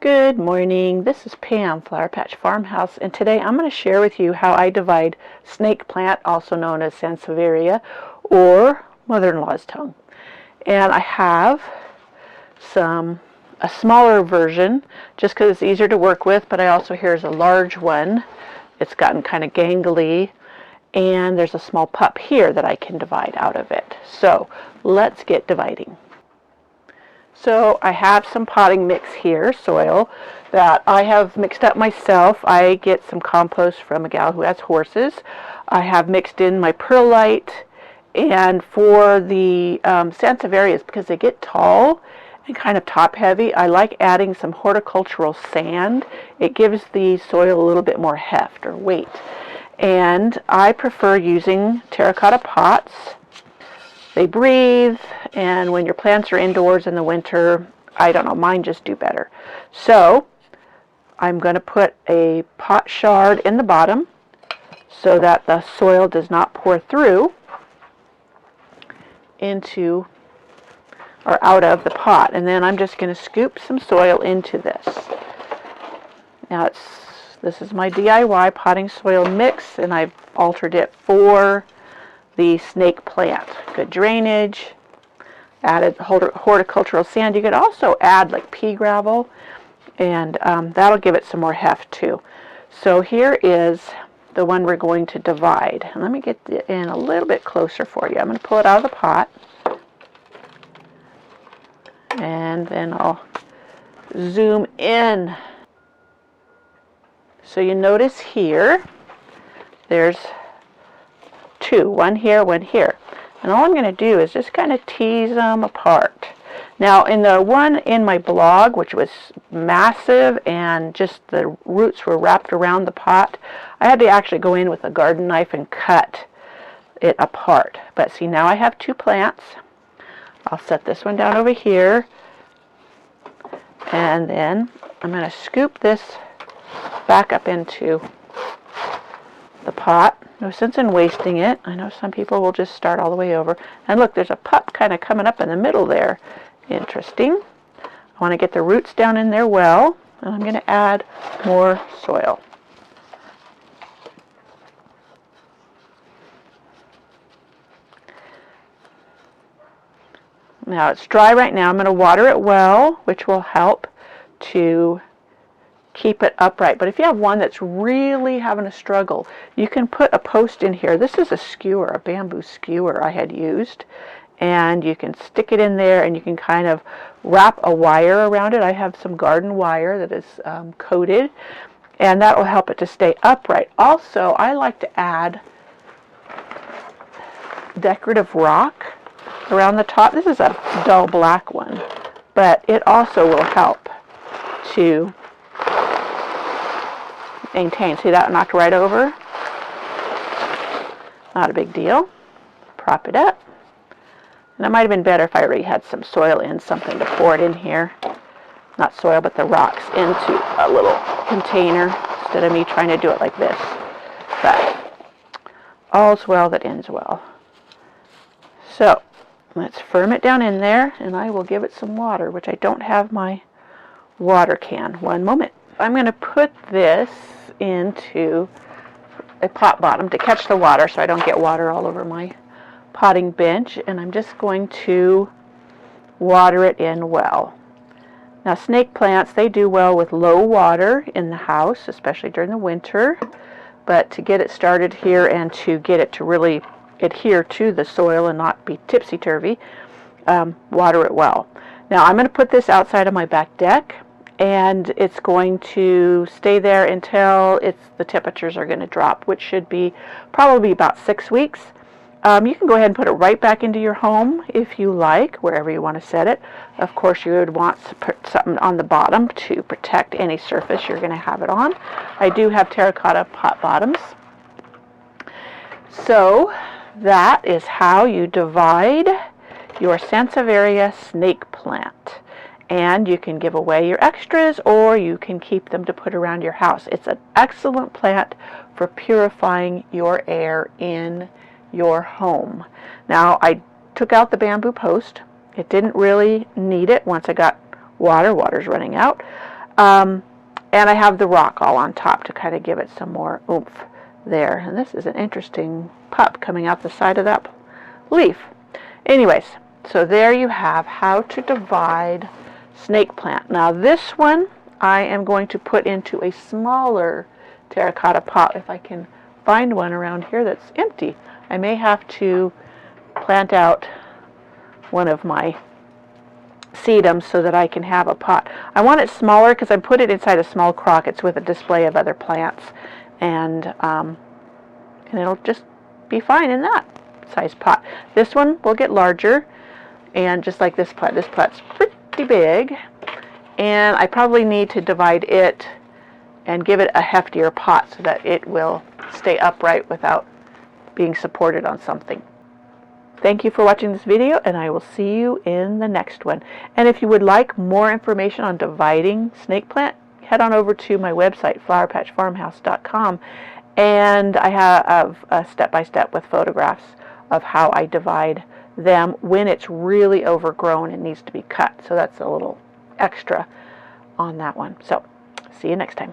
Good morning. This is Pam, Flower Patch Farmhouse, and today I'm going to share with you how I divide snake plant, also known as Sansevieria or mother-in-law's tongue. And I have a smaller version just because it's easier to work with, but I also here's a large one. It's gotten kind of gangly, and there's a small pup here that I can divide out of it. So let's get dividing. So I have some potting mix here, soil, that I have mixed up myself. I get some compost from a gal who has horses. I have mixed in my perlite, and for the Sansevierias, because they get tall and kind of top heavy, I like adding some horticultural sand. It gives the soil a little bit more heft or weight. And I prefer using terracotta pots. They breathe, and when your plants are indoors in the winter, I don't know, mine just do better. So I'm going to put a pot shard in the bottom so that the soil does not pour through into or out of the pot. And then I'm just going to scoop some soil into this. Now this is my DIY potting soil mix, and I've altered it for the snake plant. Good drainage, added horticultural sand. You could also add like pea gravel, and that'll give it some more heft too. So here is the one we're going to divide. And let me get it in a little bit closer for you. I'm going to pull it out of the pot, and then I'll zoom in. So you notice here, there's two, one here, one here. And all I'm going to do is just kind of tease them apart. Now, in the one in my blog, which was massive and just the roots were wrapped around the pot, I had to actually go in with a garden knife and cut it apart. But see, now I have two plants. I'll set this one down over here. And then I'm going to scoop this back up into the pot. No sense in wasting it. I know some people will just start all the way over. And look, there's a pup kind of coming up in the middle there. Interesting. I want to get the roots down in there well, and I'm going to add more soil. Now it's dry right now. I'm going to water it well, which will help to keep it upright. But if you have one that's really having a struggle, you can put a post in here. This is a skewer, a bamboo skewer I had used, and you can stick it in there and you can kind of wrap a wire around it. I have some garden wire that is coated, and that will help it to stay upright. Also, I like to add decorative rock around the top. This is a dull black one, but it also will help to maintain. See, that knocked right over? Not a big deal. Prop it up. And it might have been better if I already had some soil in, something to pour it in here. Not soil, but the rocks into a little container instead of me trying to do it like this. But all's well that ends well. So let's firm it down in there, and I will give it some water, which I don't have my water can. One moment. I'm going to put this into a pot bottom to catch the water so I don't get water all over my potting bench, and I'm just going to water it in well. Now, snake plants, they do well with low water in the house, especially during the winter, but to get it started here and to get it to really adhere to the soil and not be tipsy-turvy, water it well. Now, I'm going to put this outside of my back deck, and it's going to stay there until the temperatures are going to drop, which should be probably about 6 weeks. You can go ahead and put it right back into your home if you like, wherever you want to set it. Of course, you would want to put something on the bottom to protect any surface you're going to have it on. I do have terracotta pot bottoms. So that is how you divide your Sansevieria snake plant. And you can give away your extras, or you can keep them to put around your house. It's an excellent plant for purifying your air in your home. Now, I took out the bamboo post. It didn't really need it once I got water. Water's running out. And I have the rock all on top to kind of give it some more oomph there. And this is an interesting pup coming out the side of that leaf. Anyways, so there you have how to divide snake plant. Now this one I am going to put into a smaller terracotta pot if I can find one around here that's empty. I may have to plant out one of my sedums so that I can have a pot. I want it smaller because I put it inside a small crock. It's with a display of other plants, and it'll just be fine in that size pot. This one will get larger, and just like this plant's pretty big, and I probably need to divide it and give it a heftier pot so that it will stay upright without being supported on something. Thank you for watching this video, and I will see you in the next one. And if you would like more information on dividing snake plant, head on over to my website, flowerpatchfarmhouse.com, and I have a step-by-step with photographs of how I divide them when it's really overgrown and needs to be cut. So that's a little extra on that one. So, see you next time.